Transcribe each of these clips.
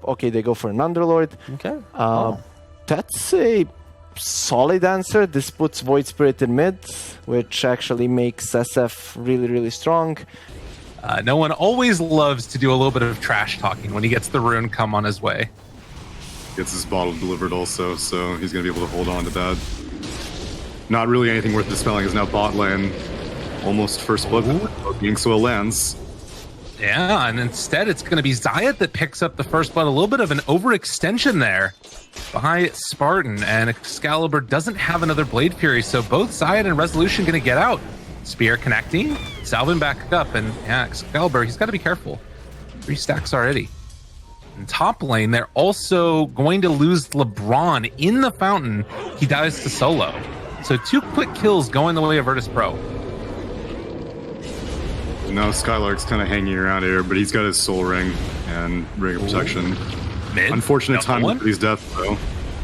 Okay, they go for an Underlord. Okay. That's a solid answer. This puts Void Spirit in mid, which actually makes SF really, really strong. No one always loves to do a little bit of trash talking when he gets the rune come on his way. Gets his bottle delivered also, so he's going to be able to hold on to that. Not really anything worth dispelling is now bot lane. Almost first blood being so it lands. Yeah, and instead it's going to be Zayat that picks up the first blood. A little bit of an overextension there by Spartan, and Excalibur doesn't have another Blade Fury, so both Zayat and Resolution going to get out. Spear connecting, Salvin back up, and yeah, Excalibur, he's got to be careful. 3 stacks already. In top lane, they're also going to lose LeBron in the fountain. He dies to solo. So 2 quick kills going the way of Virtus Pro. Now Skylark's kind of hanging around here, but he's got his soul ring and ring of protection. Mid. Unfortunate time for his death, though.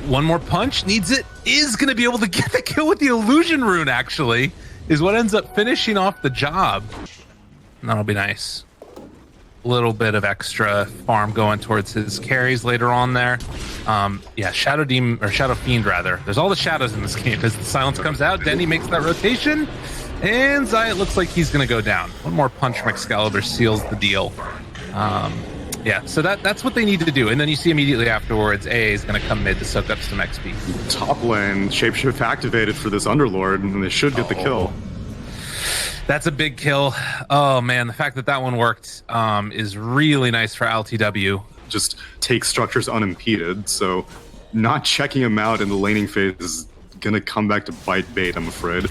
One more punch, needs it, is going to be able to get the kill with the illusion rune, actually, is what ends up finishing off the job. And that'll be nice. A little bit of extra farm going towards his carries later on there. Yeah, Shadow Demon, or Shadow Fiend rather. There's all the shadows in this game. As the silence comes out, DENDI makes that rotation. And Zayat looks like he's going to go down. One more punch from Excalibur seals the deal. Yeah, so that's what they need to do. And then you see immediately afterwards, AA is going to come mid to soak up some XP. Top lane, Shapeshift activated for this Underlord, and they should get the kill. That's a big kill. Oh, man, the fact that that one worked is really nice for LTW. Just take structures unimpeded, so not checking him out in the laning phase is going to come back to bite bait, I'm afraid.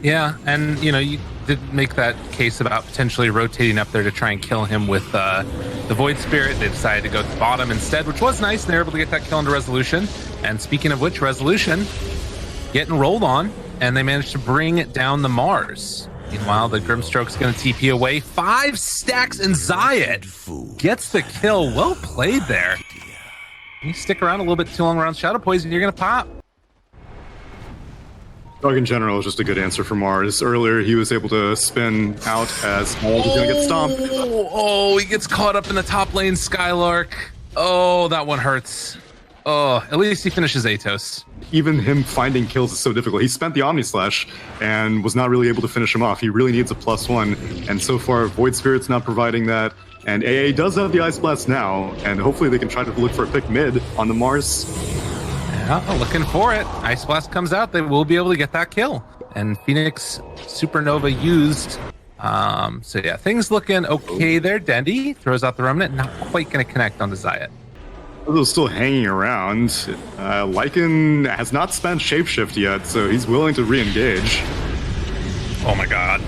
Yeah, and you know, you did make that case about potentially rotating up there to try and kill him with the Void Spirit. They decided to go to the bottom instead, which was nice. They were able to get that kill into Resolution. And speaking of which, Resolution getting rolled on, and they managed to bring it down the Mars. Meanwhile, the Grimstroke's going to TP away. 5 stacks, and Zayat gets the kill. Well played there. You stick around a little bit too long around Shadow Poison, you're going to pop. Dog in general is just a good answer for Mars. Earlier, he was able to spin out as Mold was going to get stomped. Oh, he gets caught up in the top lane, Skylark. Oh, that one hurts. Oh, at least he finishes Atos. Even him finding kills is so difficult. He spent the Omni Slash and was not really able to finish him off. He really needs a +1, and so far, Void Spirit's not providing that. And AA does have the Ice Blast now, and hopefully they can try to look for a pick mid on the Mars. Yeah, looking for it. Ice Blast comes out, they will be able to get that kill. And Phoenix Supernova used. So yeah, things looking okay there. DENDI throws out the Remnant, not quite going to connect on the Zayat. Although still hanging around, Lycan has not spent Shapeshift yet, so he's willing to re-engage. Oh my god.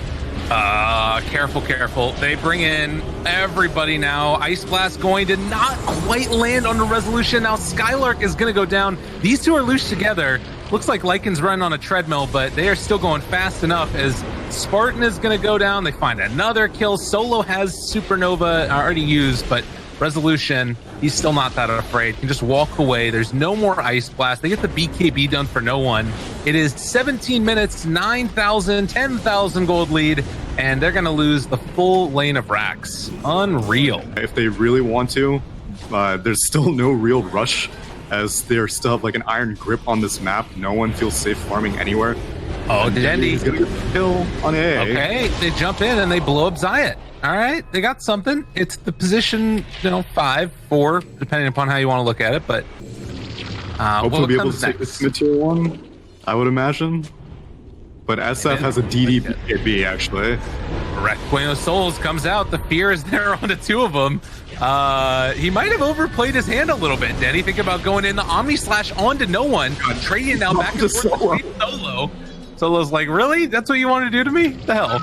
Careful, careful. They bring in everybody now. Ice Blast going to not quite land on the Resolution. Now Skylark is going to go down. These two are loose together. Looks like Lycan's running on a treadmill, but they are still going fast enough as Spartan is going to go down. They find another kill. Solo has Supernova already used, but Resolution, he's still not that afraid. He can just walk away. There's no more Ice Blast. They get the BKB done for no one. It is 17 minutes, 9,000, 10,000 gold lead, and they're going to lose the full lane of racks. Unreal. If they really want to, there's still no real rush, as they still have like an iron grip on this map. No one feels safe farming anywhere. Oh, DENDI is going to get the kill on AA. Okay, they jump in and they blow up Zayat. All right, they got something. It's the position, 5, 4, depending upon how you want to look at it. But hopefully, be able to take this Material 1, I would imagine. But SF has a DD BKB actually. Requiem Souls comes out. The fear is there on the 2 of them. He might have overplayed his hand a little bit. DENDI think about going in the Omni Slash onto no one, trading now back and forth to Solo. Solo's like, really? That's what you want to do to me? The hell?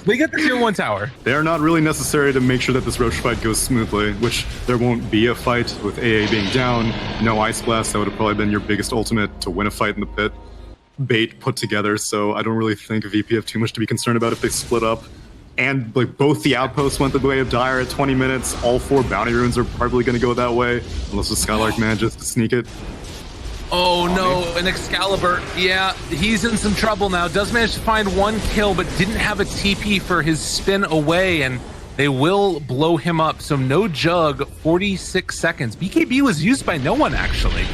They get the tier 1 tower. They are not really necessary to make sure that this Roche fight goes smoothly, which there won't be a fight with AA being down. No Ice Blast, that would have probably been your biggest ultimate to win a fight in the pit. Bait put together, so I don't really think VP have too much to be concerned about if they split up. And like both the outposts went the way of Dire at 20 minutes. All 4 bounty runes are probably going to go that way, unless the Skylark manages to sneak it. Oh no, an Excalibur. Yeah, he's in some trouble now. Does manage to find 1 kill, but didn't have a TP for his spin away, and they will blow him up. So no Jug, 46 seconds. BKB was used by no one, actually,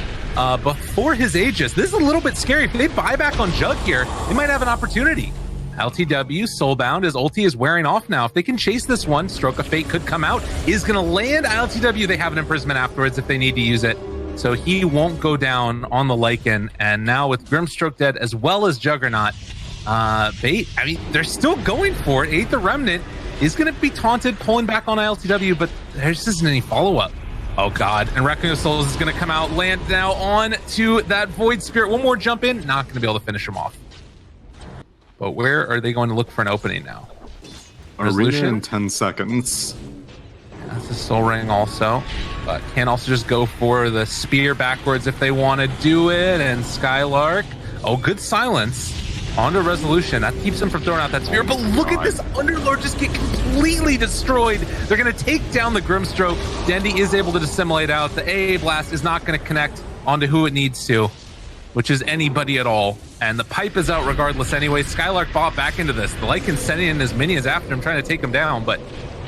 before his Aegis. This is a little bit scary. If they buy back on Jug here, they might have an opportunity. LTW, Soulbound, his ulti is wearing off now. If they can chase this one, Stroke of Fate could come out. Is going to land LTW. They have an imprisonment afterwards if they need to use it. So he won't go down on the Lycan. And now with Grimstroke dead as well as Juggernaut, Bait, I mean, they're still going for it. Eighth the Remnant is going to be taunted, pulling back on LTW, but there just isn't any follow-up. Oh, God. And Reckoning of Souls is going to come out, land now on to that Void Spirit. One more jump in. Not going to be able to finish him off. But where are they going to look for an opening now? Arena in 10 seconds. That's a Soul Ring also. But can also just go for the Spear backwards if they want to do it. And Skylark. Oh, good silence. Onto Resolution. That keeps him from throwing out that Spear. But look at this Underlord just get completely destroyed. They're going to take down the Grimstroke. DENDI is able to dissimulate out. The AA Blast is not going to connect onto who it needs to, which is anybody at all. And the pipe is out regardless anyway. Skylark bought back into this. The Lycan's sending in his minions after him, trying to take him down, but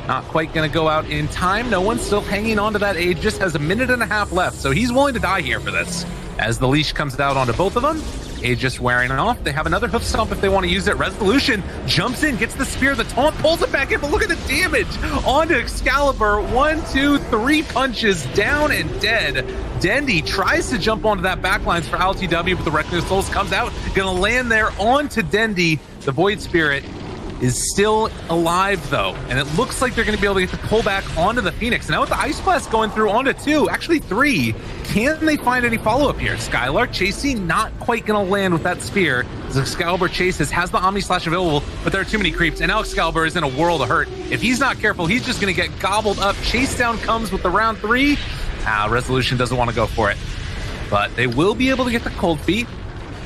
not quite going to go out in time. No one's still hanging on to that Age. Just has a minute and a half left, so he's willing to die here for this. As the leash comes out onto both of them, Age just wearing it off. They have another hoof stomp if they want to use it. Resolution jumps in, gets the spear, the taunt, pulls it back in, but look at the damage onto Excalibur. 1, 2, 3 punches, down and dead. DENDI tries to jump onto that backlines for LTW, but the Reckoning of Souls comes out, gonna land there onto DENDI. The Void Spirit is still alive though, and it looks like they're gonna be able to get the pull back onto the Phoenix. Now with the Ice Blast going through onto 2, actually 3, can they find any follow-up here? Skylark chasing, not quite gonna land with that spear. As Excalibur chases, has the Omni Slash available, but there are too many creeps, and now Excalibur is in a world of hurt. If he's not careful, he's just gonna get gobbled up. Chase down comes with the round 3. Resolution doesn't want to go for it, but they will be able to get the Cold Feet.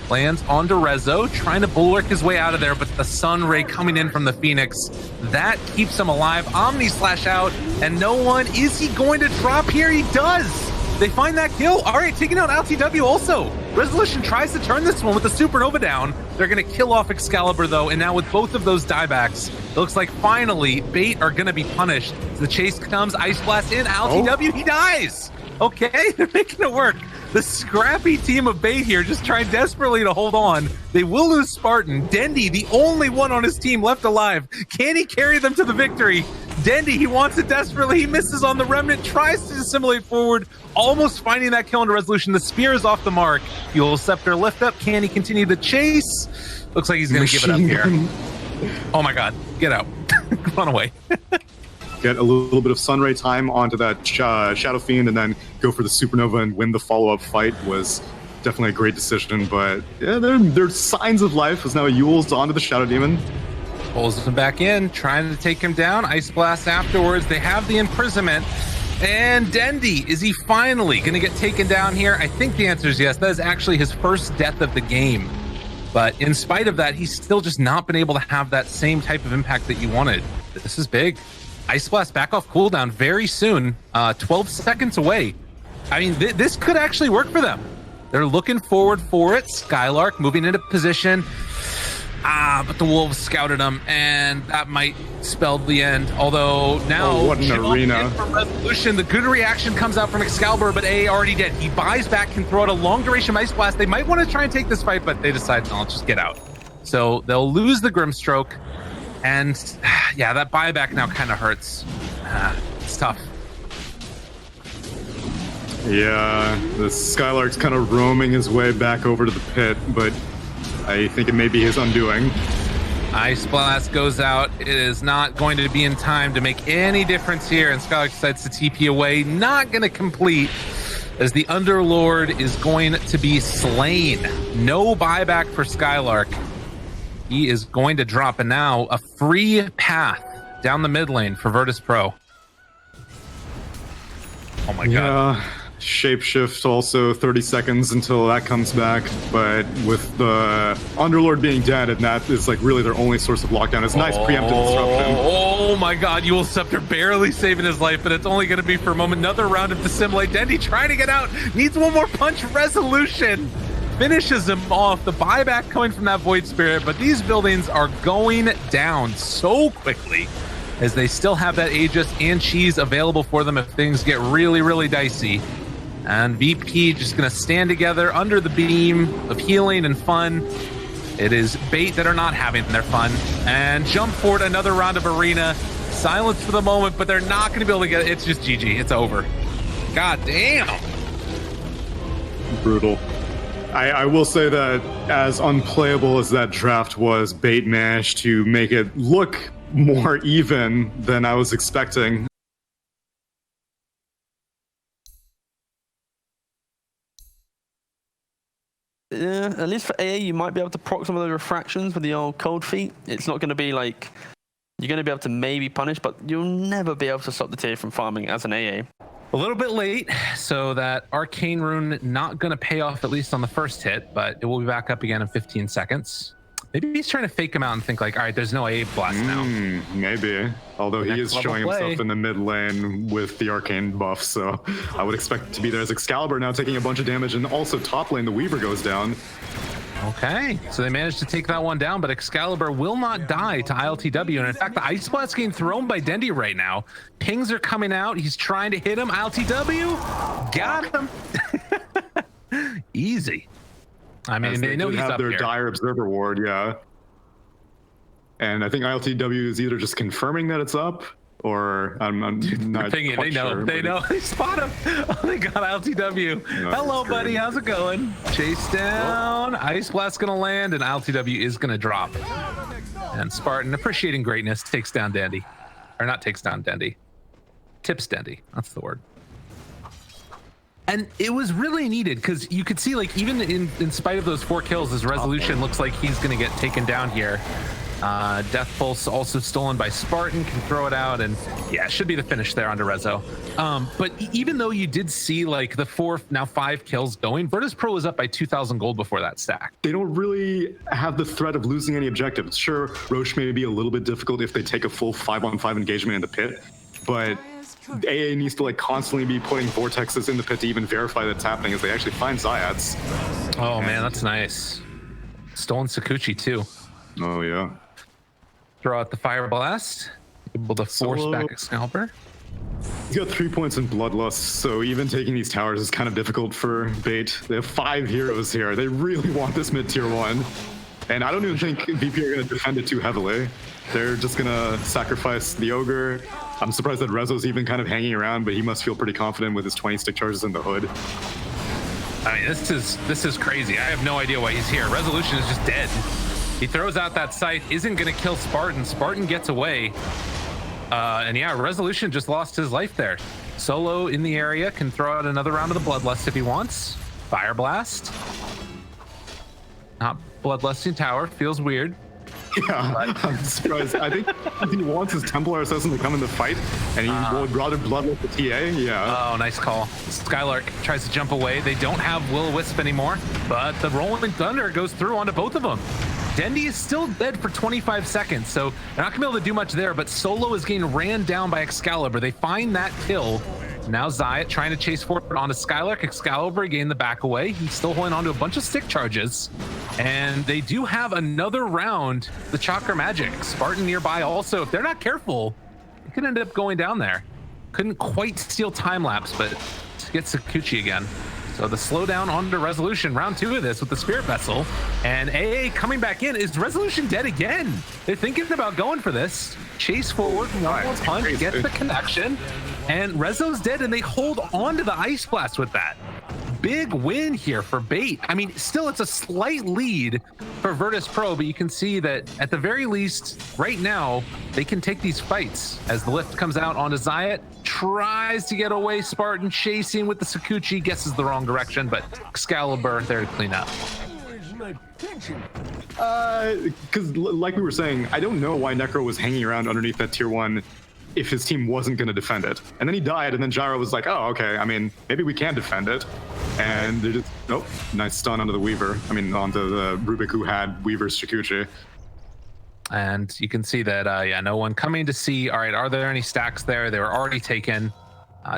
Lands onto Rezo, trying to bulwark his way out of there, but the Sun Ray coming in from the Phoenix, that keeps him alive. Omni Slash out, and no one, is he going to drop here? He does! They find that kill. All right, taking out LTW also. Resolution tries to turn this one with the Supernova down. They're going to kill off Excalibur though, and now with both of those diebacks, it looks like finally Bait are going to be punished. The chase comes, Ice Blast in, LTW, he dies! Okay, they're making it work. The scrappy team of Bait here just trying desperately to hold on. They will lose Spartan. DENDI, the only one on his team left alive. Can he carry them to the victory? DENDI, he wants it desperately. He misses on the Remnant, tries to dissimulate forward, almost finding that kill into Resolution. The spear is off the mark. You'll Scepter lift up. Can he continue the chase? Looks like he's going to give it up here. Oh my God, get out. Run away. Get a little bit of Sunray time onto that Shadow Fiend, and then go for the Supernova and win the follow-up fight was definitely a great decision. But yeah, there's signs of life as now Yule's onto the Shadow Demon. Pulls him back in, trying to take him down. Ice Blast afterwards. They have the imprisonment. And DENDI, is he finally going to get taken down here? I think the answer is yes. That is actually his first death of the game. But in spite of that, he's still just not been able to have that same type of impact that you wanted. This is big. Ice Blast back off cooldown very soon, 12 seconds away. I mean, this could actually work for them. They're looking forward for it. Skylark moving into position. But the Wolves scouted him, and that might spell the end. Although now, what an arena. From Resolution, the good reaction comes out from Excalibur, but A already dead. He buys back, can throw out a long duration Ice Blast. They might want to try and take this fight, but they decide, no, let's just get out. So they'll lose the Grimstroke. And yeah, that buyback now kind of hurts. It's tough. Yeah, the Skylark's kind of roaming his way back over to the pit, but I think it may be his undoing. Ice Blast goes out. It is not going to be in time to make any difference here, and Skylark decides to TP away. Not going to complete, as the Underlord is going to be slain. No buyback for Skylark. He is going to drop, and now a free path down the mid lane for Virtus Pro. Oh my God. Shapeshift also 30 seconds until that comes back, but with the Underlord being dead, and that is like really their only source of lockdown. It's nice preemptive disruption. Oh my God, Yule Scepter barely saving his life, but it's only going to be for a moment. Another round of Dissimulate. DENDI trying to get out, needs one more punch. Resolution finishes him off. The buyback coming from that Void Spirit, but these buildings are going down so quickly. as they still have that Aegis and Cheese available for them if things get really, really dicey. And VP just going to stand together under the beam of healing and fun. It is Bait that are not having their fun. And jump forward another round of Arena. Silence for the moment, but they're not going to be able to get it. It's just GG. It's over. God damn. Brutal. I will say that as unplayable as that draft was, Bait managed to make it look more even than I was expecting. Yeah, at least for AA, you might be able to proc some of those refractions with the old cold feet. It's not going to be like you're going to be able to maybe punish, but you'll never be able to stop the tier from farming as an AA. A little bit late, so that Arcane Rune not going to pay off at least on the first hit, but it will be back up again in 15 seconds. Maybe he's trying to fake him out and think like, all right, there's no AA blast now. Maybe. Although he is showing himself in the mid lane with the Arcane buff, so I would expect it to be there as Excalibur now taking a bunch of damage, and also top lane, the Weaver goes down. Okay, so they managed to take that one down, but Excalibur will not die to ILTW. And in fact, the Ice Blast getting thrown by DENDI right now. Pings are coming out. He's trying to hit him. ILTW, got him. Easy. I mean, they know he's have up their here. Dire Observer ward, yeah. And I think ILTW is either just confirming that it's up, or I'm not Thinking, quite they know, sure. they know. They spot him. Oh, they got ILTW. Hello, buddy. How's it going? Chase down. Ice Blast gonna land, and ILTW is gonna drop. And Spartan, appreciating greatness, takes down DENDI, or not takes down DENDI, tips DENDI. That's the word. And it was really needed because you could see, like, even in spite of those 4 kills, his resolution looks like he's gonna get taken down here. Death Pulse also stolen by Spartan, can throw it out, and yeah, it should be the finish there onto Rezo. But even though you did see like the 4, now 5 kills going, Virtus Pro was up by 2,000 gold before that stack. They don't really have the threat of losing any objectives. Sure, Roche may be a little bit difficult if they take a full 5-on-5 engagement in the pit, but AA needs to like constantly be putting vortexes in the pit to even verify that's happening as they actually find Zayats. Oh man, that's nice. Stolen Sakuchi too. Oh yeah. Throw out the Fire Blast, able to force back Excalibur. He's got 3 points in Bloodlust, so even taking these towers is kind of difficult for Bait. They have 5 heroes here. They really want this mid-tier 1. And I don't even think VP are going to defend it too heavily. They're just going to sacrifice the Ogre. I'm surprised that Rezo's even kind of hanging around, but he must feel pretty confident with his 20 stick charges in the hood. I mean, this is crazy. I have no idea why he's here. Resolution is just dead. He throws out that scythe, isn't going to kill Spartan. Spartan gets away. And yeah, Resolution just lost his life there. Solo in the area, can throw out another round of the Bloodlust if he wants. Fire Blast. Not Bloodlusting Tower, feels weird. Yeah, I'm surprised. I think he wants his Templar assassin to come in the fight, and he would rather Bloodlust the TA, yeah. Oh, nice call. Skylark tries to jump away. They don't have Will-O-Wisp anymore, but the Rolling Thunder goes through onto both of them. DENDI is still dead for 25 seconds, so they're not gonna be able to do much there, but Solo is getting ran down by Excalibur. They find that kill. Now Zayat trying to chase forward onto Skylark. Excalibur gained the back away. He's still holding onto a bunch of stick charges. And they do have another round, the Chakra Magic. Spartan nearby also. If they're not careful, it could end up going down there. Couldn't quite steal time lapse, but gets Sakuchi again. So the slowdown onto Resolution, round 2 of this with the Spirit Vessel. And AA coming back in. Is Resolution dead again? They're thinking about going for this. Chase forward, one punch, gets the connection. And Rezo's dead, and they hold on to the Ice Blast with that. Big win here for Bait. I mean, still, it's a slight lead for Virtus Pro, but you can see that at the very least, right now, they can take these fights. As the lift comes out onto Zayat, tries to get away. Spartan chasing with the Sakuchi, guesses the wrong direction, but Excalibur there to clean up. Because like we were saying, I don't know why Necro was hanging around underneath that tier 1 if his team wasn't going to defend it. And then he died, and then Gyro was like, oh, okay, I mean, maybe we can defend it. And they're just, oh, nice stun onto the Weaver. I mean, onto the Rubik who had Weaver's Shikuchi. And you can see that, yeah, no one coming to see, all right, are there any stacks there? They were already taken.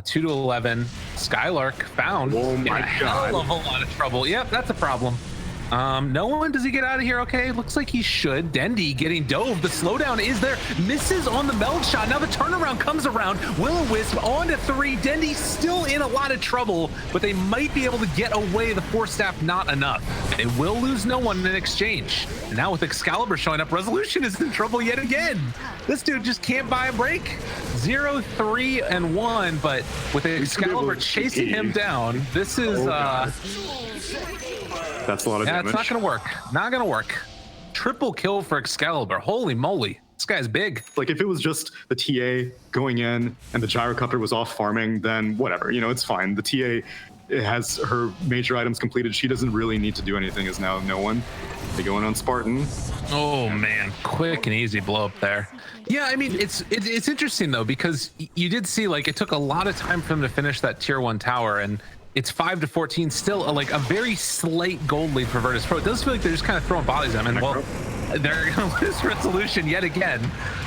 2 to 11. Skylark found. Oh my God. Hell of a lot of trouble. Yep, that's a problem. No one, does he get out of here? Okay, looks like he should. DENDI getting dove. The slowdown is there. Misses on the meld shot. Now the turnaround comes around. Will-O-Wisp on to 3. DENDI still in a lot of trouble, but they might be able to get away. The Force Staff not enough. They will lose no one in exchange. And now with Excalibur showing up, Resolution is in trouble yet again. This dude just can't buy a break. 0, 3, and 1, but with Excalibur chasing him down, this is That's a lot of damage. it's not gonna work. Not gonna work. Triple kill for Excalibur. Holy moly. This guy's big. Like, if it was just the TA going in and the gyrocopter was off farming, then whatever, you know, it's fine. The TA has her major items completed. She doesn't really need to do anything as now no one. They go in on Spartan. Oh man, quick and easy blow up there. Yeah, I mean, it's interesting though, because you did see, like, it took a lot of time for them to finish that tier 1 tower, and it's 5-14, still like a very slight gold lead for Virtus Pro. It does feel like they're just kind of throwing bodies at them, and well, they're gonna lose Resolution yet again.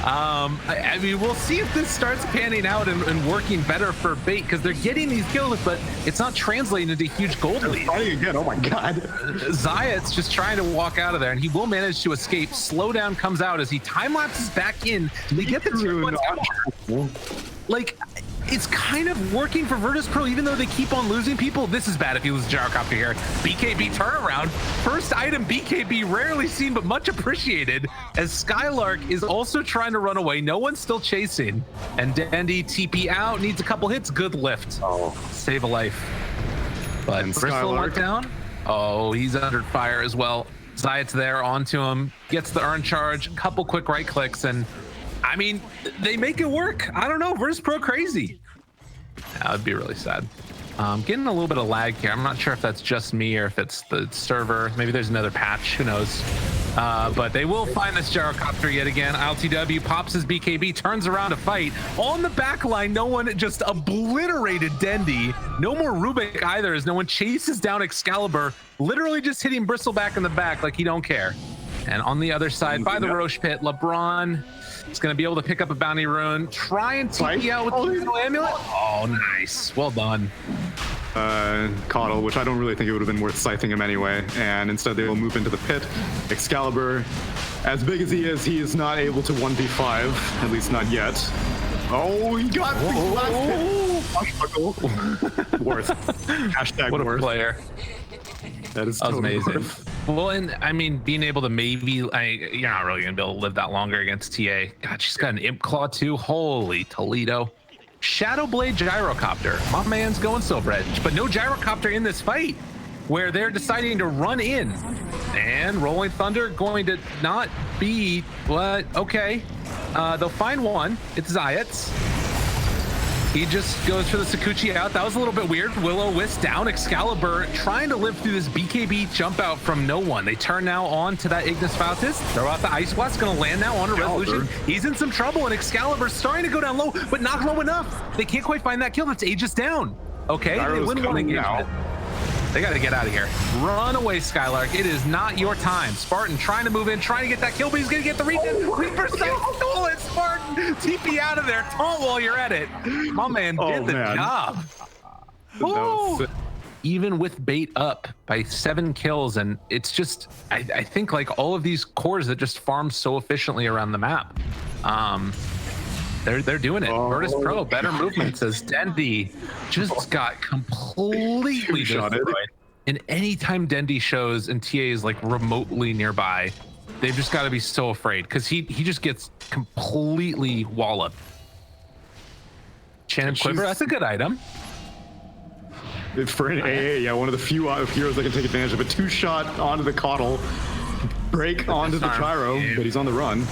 I mean, we'll see if this starts panning out and working better for Bait, because they're getting these kills, but it's not translating into huge gold lead. Fighting again, oh my god. Zayat's just trying to walk out of there, and he will manage to escape. Slowdown comes out as he time lapses back in. They get the tier 1 tower. Like, it's kind of working for Virtus Pro, even though they keep on losing people. This is bad if he loses gyrocopter here. BKB turnaround. First item BKB, rarely seen but much appreciated, as Skylark is also trying to run away. No one's still chasing. And DENDI TP out, needs a couple hits. Good lift. Oh. Save a life. But And Bristol Skylark went down. Oh, he's under fire as well. Zayat's there onto him, gets the earn charge, couple quick right clicks, and I mean, they make it work. I don't know, Virtus Pro crazy. That would be really sad. Getting a little bit of lag here. I'm not sure if that's just me or if it's the server. Maybe there's another patch, who knows. But they will find this gyrocopter yet again. ILTW pops his BKB, turns around to fight. On the back line, no one just obliterated DENDI. No more Rubik either, as no one chases down Excalibur, literally just hitting Bristleback in the back like he don't care. And on the other side, by the Roche pit, LeBron is going to be able to pick up a bounty rune. Try and TP out with the Lethal Amulet. Oh, nice. Well done. Coddle, which I don't really think it would have been worth scything him anyway. And instead they will move into the pit. Excalibur, as big as he is not able to 1v5, at least not yet. Oh, he got the last hit. Worth. Hashtag What a worth. player. That is That was totally amazing. worth. Well, and I mean, being able to maybe, you're not really going to be able to live that longer against TA. God, she's got an Imp Claw too. Holy Toledo. Shadowblade Gyrocopter. My man's going Silver Edge, but no Gyrocopter in this fight, where they're deciding to run in. And Rolling Thunder going to not be, what? Okay. They'll find one. It's Zayat's. He just goes for the Sakuchi out. That was a little bit weird. Will-O-Wisp down. Excalibur trying to live through this BKB jump out from no one. They turn now on to that Ignis Fautus. Throw out the Ice Blast. Going to land now on a Resolution. He's in some trouble, and Excalibur's starting to go down low, but not low enough. They can't quite find that kill. That's Aegis down. Okay, they win one engagement. They got to get out of here. Run away, Skylark. It is not your time. Spartan trying to move in, trying to get that kill, but he's going to get the regen. Reaper stole it, Spartan. TP out of there. Taunt while you're at it. My man did the job. Was Even with Bait up by 7 kills, and it's just, I think, like, all of these cores that just farm so efficiently around the map. They're doing it. Virtus Pro, better movements, as DENDI just got completely destroyed. And anytime DENDI shows and TA is like remotely nearby, they've just got to be so afraid, because he just gets completely walloped. Shannon Quiver, that's a good item. For an AA, yeah, one of the few heroes that can take advantage of a 2-shot onto the Coddle, break onto the gyro, but he's on the run.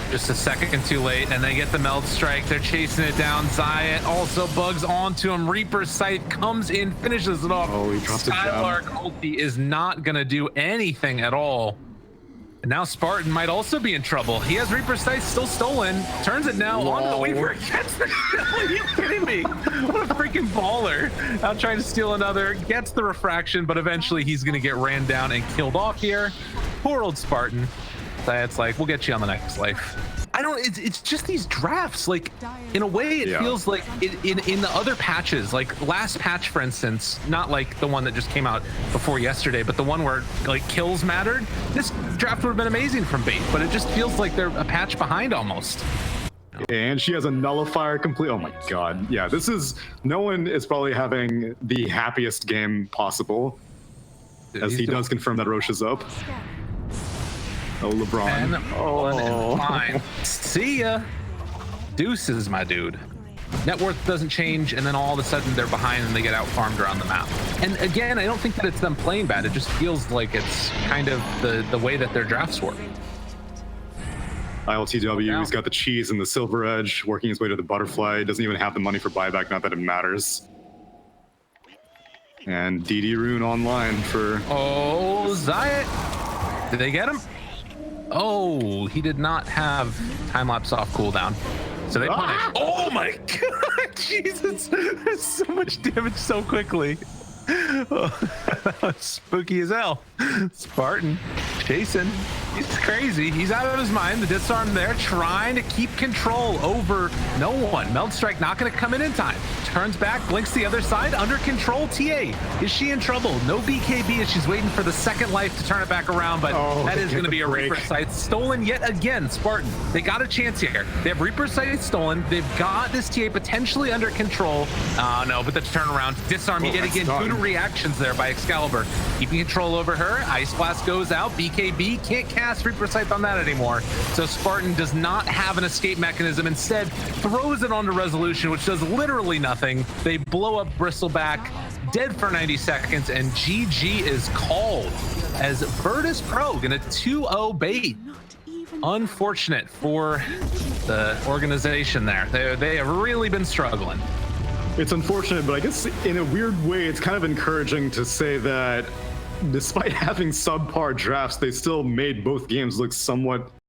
Just a second too late, and they get the meld strike. They're chasing it down. Zayat also bugs onto him. Reaper's Scythe comes in, finishes it off. Oh, he dropped the Skylark ulti is not gonna do anything at all. And now Spartan might also be in trouble. He has Reaper's Scythe still stolen. Turns it now onto the Weaver. Gets the kill. Are you kidding me? What a freaking baller. Out trying to steal another. Gets the refraction, but eventually he's gonna get ran down and killed off here. Poor old Spartan. It's like, we'll get you on the next life. I don't. It's just these drafts. Like, in a way, it feels like in the other patches, like last patch, for instance, not like the one that just came out before yesterday, but the one where like kills mattered. This draft would have been amazing from Bait, but it just feels like they're a patch behind almost. And she has a nullifier complete. Oh my god. Yeah, this is... NOONE is probably having the happiest game possible, as he does confirm that Roche is up. Oh, LeBron. And fine. See ya. Deuces, my dude. Net worth doesn't change, and then all of a sudden they're behind and they get out farmed around the map. And again, I don't think that it's them playing bad. It just feels like it's kind of the way that their drafts work. ILTW, he's got the cheese and the silver edge, working his way to the butterfly. Doesn't even have the money for buyback, not that it matters. And DD Rune online for... Oh, Zayat. Did they get him? Oh, he did not have time-lapse off cooldown. So they punish. Oh my god, Jesus. There's so much damage so quickly. Oh, that was spooky as hell. Spartan chasing. He's crazy. He's out of his mind. The disarm there, trying to keep control over no one. Meld Strike not going to come in time. Turns back, blinks the other side. Under control, TA. Is she in trouble? No BKB as she's waiting for the second life to turn it back around, but that is going to be a Reaper Sight stolen yet again. Spartan, they got a chance here. They have Reaper Sight stolen. They've got this TA potentially under control. Oh no, but the turnaround, disarm yet again. Good reactions there by Excalibur. Keeping control over her. Ice Blast goes out. BKB can't cast Reaper Sight on that anymore. So Spartan does not have an escape mechanism. Instead, throws it onto Resolution, which does literally nothing. They blow up Bristleback, dead for 90 seconds, and GG is called as Virtus Pro in a 2-0 bait. Unfortunate for the organization there. They have really been struggling. It's unfortunate, but I guess in a weird way, it's kind of encouraging to say that despite having subpar drafts, they still made both games look somewhat